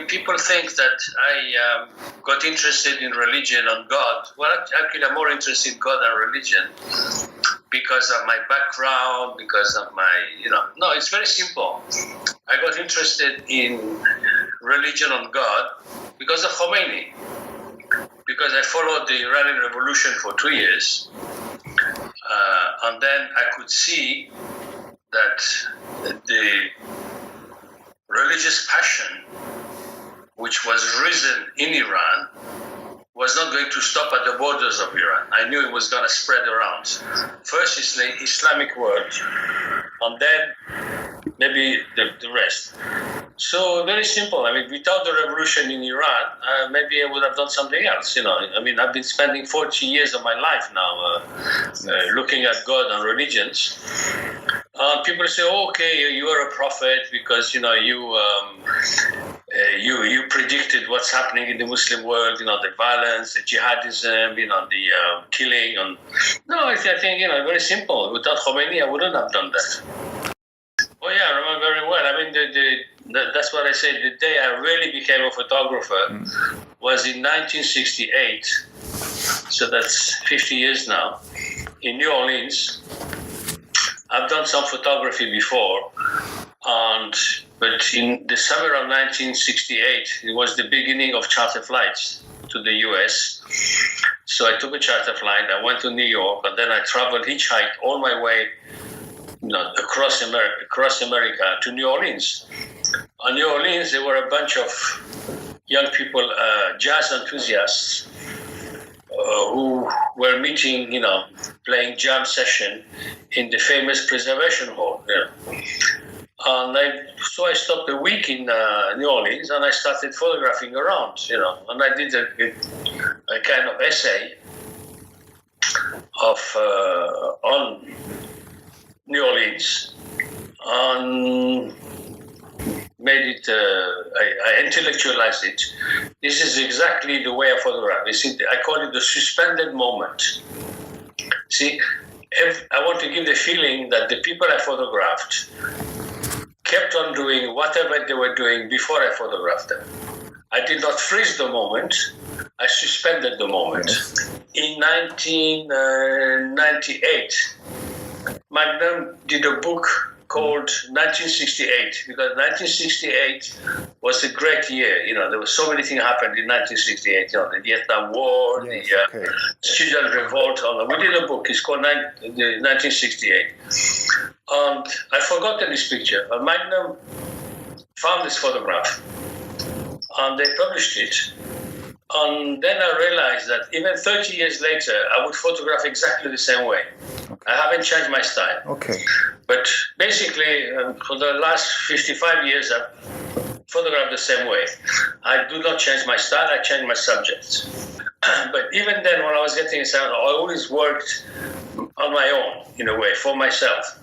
when people think that I got interested in religion and God, well, actually I'm more interested in God and religion because of my background, because of my, no, it's very simple. I got interested in religion and God because of Khomeini, because I followed the Iranian Revolution for 2 years, and then I could see that the religious passion which was risen in Iran was not going to stop at the borders of Iran. I knew it was going to spread around. First is the Islamic world, and then maybe the rest. So very simple. I mean, without the revolution in Iran, maybe I would have done something else. I mean, I've been spending 40 years of my life now looking at God and religions. People say, okay, you are a prophet because you predicted what's happening in the Muslim world. The violence, the jihadism, the killing. No, I think very simple. Without Khomeini, I wouldn't have done that. Oh yeah, I remember very well. I mean, that's what I said. The day I really became a photographer was in 1968. So that's 50 years now, in New Orleans. I've done some photography before, but in the summer of 1968, it was the beginning of charter flights to the US. So I took a charter flight, I went to New York, and then I traveled, hitchhiked all my way across America to New Orleans. On New Orleans, there were a bunch of young people, jazz enthusiasts, who were meeting, playing jam session in the famous Preservation Hall. And so I stopped a week in New Orleans and I started photographing around, and I did a kind of essay on New Orleans, and made it, I intellectualized it. This is exactly the way I photograph. You see, I call it the suspended moment. See, I want to give the feeling that the people I photographed kept on doing whatever they were doing before I photographed them. I did not freeze the moment, I suspended the moment. Yes. In 1998, Magnum did a book called 1968, because 1968 was a great year. There were so many things happened in 1968. The Vietnam War, yes, the student revolt. We did a book. It's called 1968. And I forgotten this picture. But Magnum found this photograph, and they published it. And then I realized that even 30 years later, I would photograph exactly the same way. Okay. I haven't changed my style. Okay. But basically, for the last 55 years, I've photographed the same way. I do not change my style, I change my subjects. But even then, when I was getting started, I always worked on my own, in a way, for myself.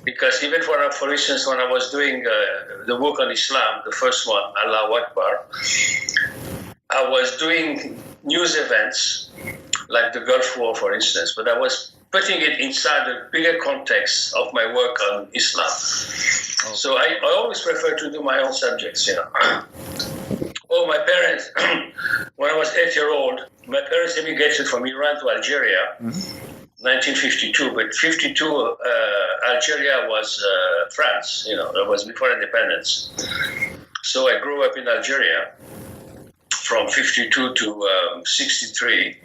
Because even for instance, when I was doing the book on Islam, the first one, Allahu Akbar, I was doing news events, like the Gulf War, for instance, but I was putting it inside the bigger context of my work on Islam. Oh. So I always prefer to do my own subjects, Oh, my parents, when I was 8-year-old, my parents immigrated from Iran to Algeria, 1952, but 52, Algeria was France, that was before independence. So I grew up in Algeria from 52 to 63.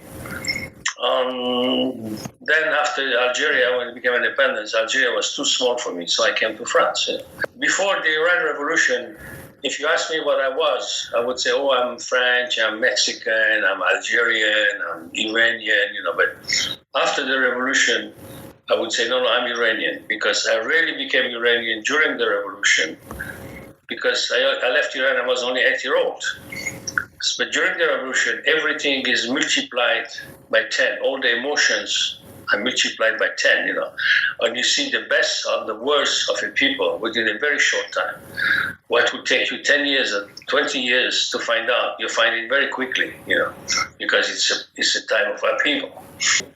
Then after Algeria, when it became independence, Algeria was too small for me, so I came to France. Before the Iran Revolution, if you ask me what I was, I would say, I'm French, I'm Mexican, I'm Algerian, I'm Iranian, But after the revolution, I would say, no, I'm Iranian, because I really became Iranian during the revolution, because I left Iran, I was only 8-year-old. But during the revolution, everything is multiplied by 10. All the emotions are multiplied by 10, And you see the best and the worst of a people within a very short time. What would take you 10 years or 20 years to find out, you find it very quickly, because it's a time of upheaval.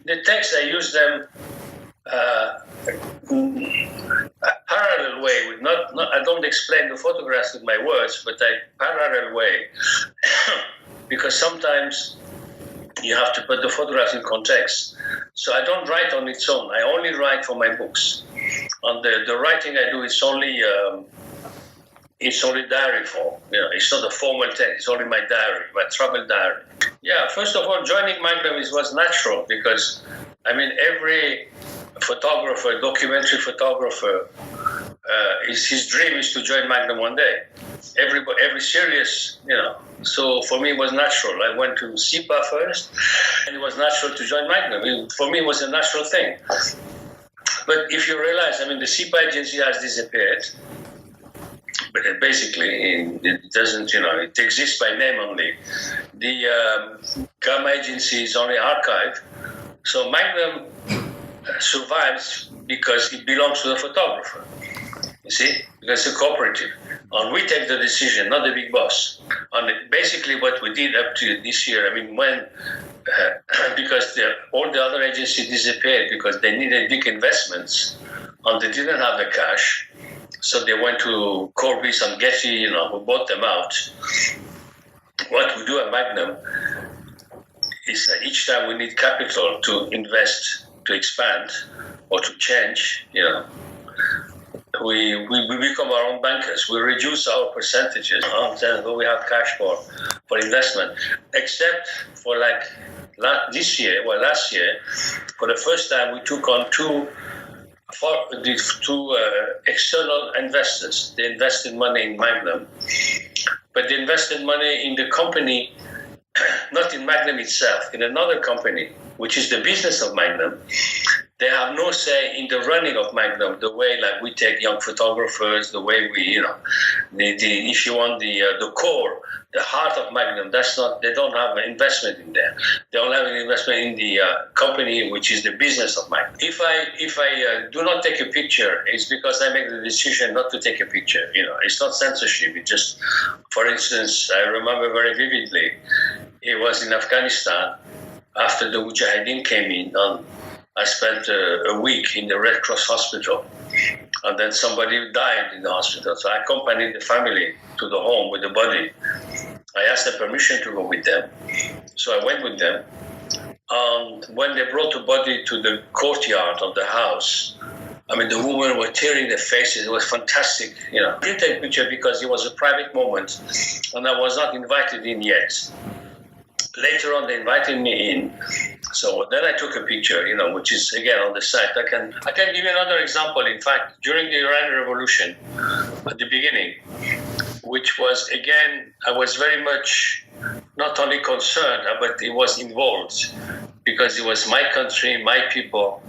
The texts, I use them a parallel way, not at don't explain the photographs with my words, but I parallel way, because sometimes you have to put the photographs in context. So I don't write on its own. I only write for my books. On the writing I do, it's only diary form. It's not a formal text. It's only my diary, my travel diary. Yeah, first of all, joining Magnum was natural because, every photographer, documentary photographer, his dream is to join Magnum one day. Every serious, So for me, it was natural. I went to SIPA first, and it was natural to join Magnum. For me, it was a natural thing. But if you realize, the SIPA agency has disappeared. But basically, it doesn't, it exists by name only. The Gamma agency is only archived. So Magnum survives because it belongs to the photographer. You see? Because it's a cooperative. And we take the decision, not the big boss. And basically what we did up to this year, when because all the other agencies disappeared because they needed big investments and they didn't have the cash. So they went to Corbis and Getty, who bought them out. What we do at Magnum is that each time we need capital to invest, to expand, or to change, we become our own bankers. We reduce our percentages until we have cash for investment. Except for last year, for the first time, we took on two external investors. They invested money in Magnum, but they invested money in the company, not in Magnum itself, in another company, which is the business of Magnum. They have no say in the running of Magnum, the way we take young photographers, the way we, if you want the core, the heart of Magnum, they don't have an investment in there. They don't have an investment in the company, which is the business of Magnum. If I do not take a picture, it's because I make the decision not to take a picture. It's not censorship. It just, for instance, I remember very vividly, it was in Afghanistan after the Mujahideen came in. I spent a week in the Red Cross hospital, and then somebody died in the hospital. So I accompanied the family to the home with the body. I asked them permission to go with them. So I went with them. And when they brought the body to the courtyard of the house, the women were tearing their faces. It was fantastic. I didn't take a picture because it was a private moment, and I was not invited in yet. Later on, they invited me in. So then I took a picture, which is again on the site. I can give you another example. In fact, during the Iranian Revolution, at the beginning, which was again, I was very much not only concerned, but it was involved because it was my country, my people,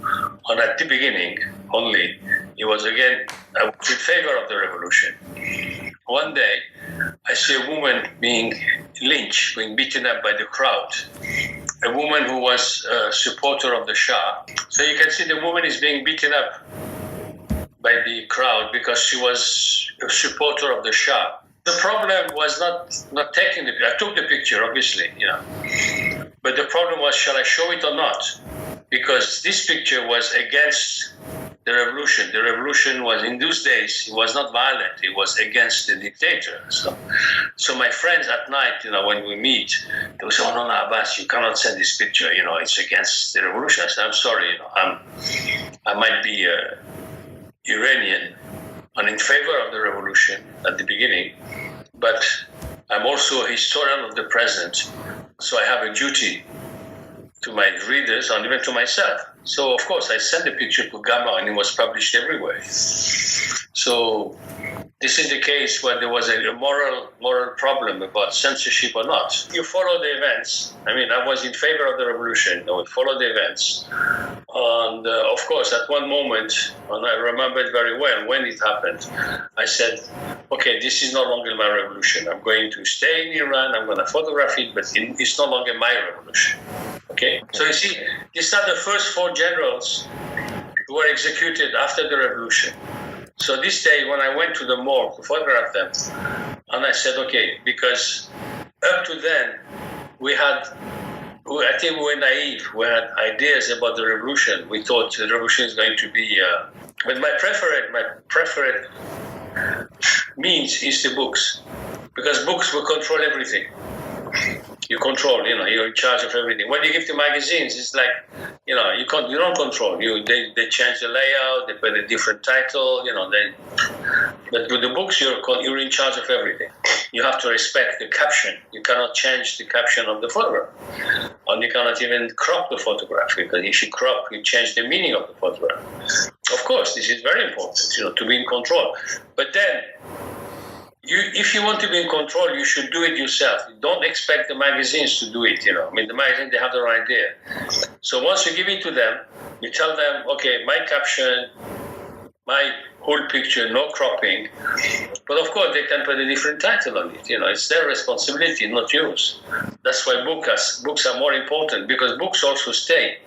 and at the beginning only, it was again I was in favor of the revolution. One day, I see a woman being lynched, being beaten up by the crowd. A woman who was a supporter of the Shah. So you can see the woman is being beaten up by the crowd because she was a supporter of the Shah. The problem was not taking the picture. I took the picture, obviously, But the problem was, shall I show it or not? Because this picture was against the revolution. The revolution was, in those days, it was not violent. It was against the dictator. So my friends at night, when we meet, they would say, "Oh, no, Abbas, you cannot send this picture. It's against the revolution." I said, "I'm sorry. I might be Iranian and in favor of the revolution at the beginning, but I'm also a historian of the present. So I have a duty to my readers and even to myself." So, of course, I sent the picture to Gamma and it was published everywhere. So this is the case where there was a moral problem about censorship or not. You follow the events. I was in favor of the revolution. We follow the events. And, of course, at one moment, and I remember it very well when it happened, I said, okay, this is no longer my revolution. I'm going to stay in Iran. I'm going to photograph it, but it's no longer my revolution. Okay, so you see, these are the first 4 generals who were executed after the revolution. So this day, when I went to the morgue to photograph them, and I said, okay, because up to then, I think we were naive. We had ideas about the revolution. We thought the revolution is going to be, but my preferred means is the books, because books will control everything. You control, you're in charge of everything. When you give to magazines, it's like, you don't control. They change the layout, they put a different title, but with the books, you're in charge of everything. You have to respect the caption. You cannot change the caption of the photograph. And you cannot even crop the photograph, because if you crop, you change the meaning of the photograph. Of course, this is very important, to be in control. But then, if you want to be in control, you should do it yourself. Don't expect the magazines to do it, the magazines, they have their idea. So once you give it to them, you tell them, okay, my caption, my whole picture, no cropping. But of course, they can put a different title on it. It's their responsibility, not yours. That's why books are more important, because books also stay.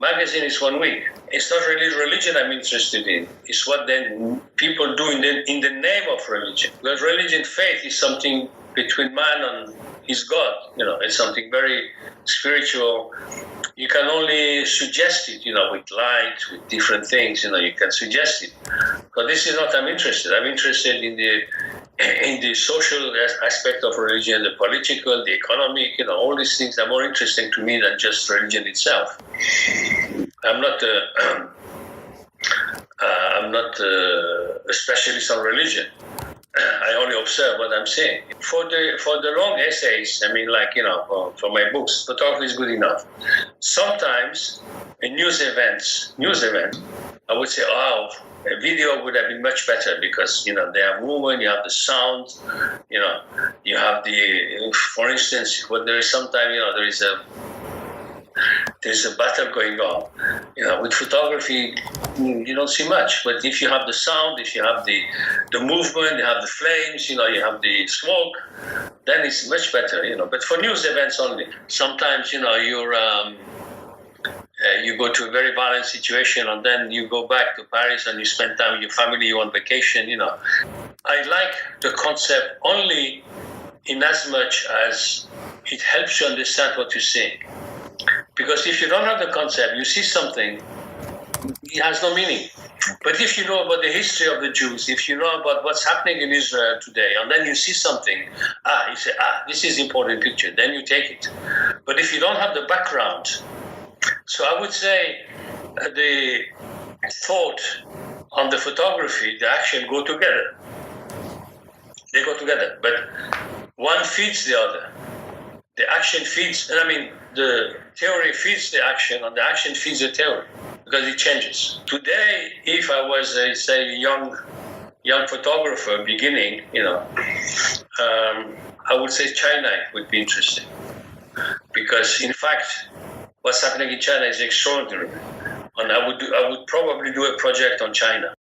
Magazine is 1 week. It's not really religion I'm interested in. It's what then people do in the name of religion. Because religion, faith, is something between man and his God. It's something very spiritual. You can only suggest it, with light, with different things. You can suggest it. But this is not I'm interested. I'm interested in the social aspect of religion, the political, the economic. All these things are more interesting to me than just religion itself. I'm not a specialist on religion. I only observe what I'm saying. For the long essays, for my books, photography is good enough. Sometimes in news events, I would say, a video would have been much better, because they have movement, you have the sound, you have for instance, when there is sometimes there's a battle going on. With photography, you don't see much. But if you have the sound, if you have the movement, you have the flames, you have the smoke, then it's much better. But for news events only, sometimes you go to a very violent situation, and then you go back to Paris and you spend time with your family, you're on vacation. I like the concept only in as much as it helps you understand what you're seeing. Because if you don't have the concept, you see something, it has no meaning. But if you know about the history of the Jews, if you know about what's happening in Israel today, and then you see something, you say, this is important picture, then you take it. But if you don't have the background, so I would say the thought on the photography, the action go together. They go together, but one feeds the other. The action feeds, the theory feeds the action, and the action feeds the theory, because it changes. Today, if I was, a young photographer beginning, I would say China would be interesting, because in fact, what's happening in China is extraordinary, and I would probably do a project on China.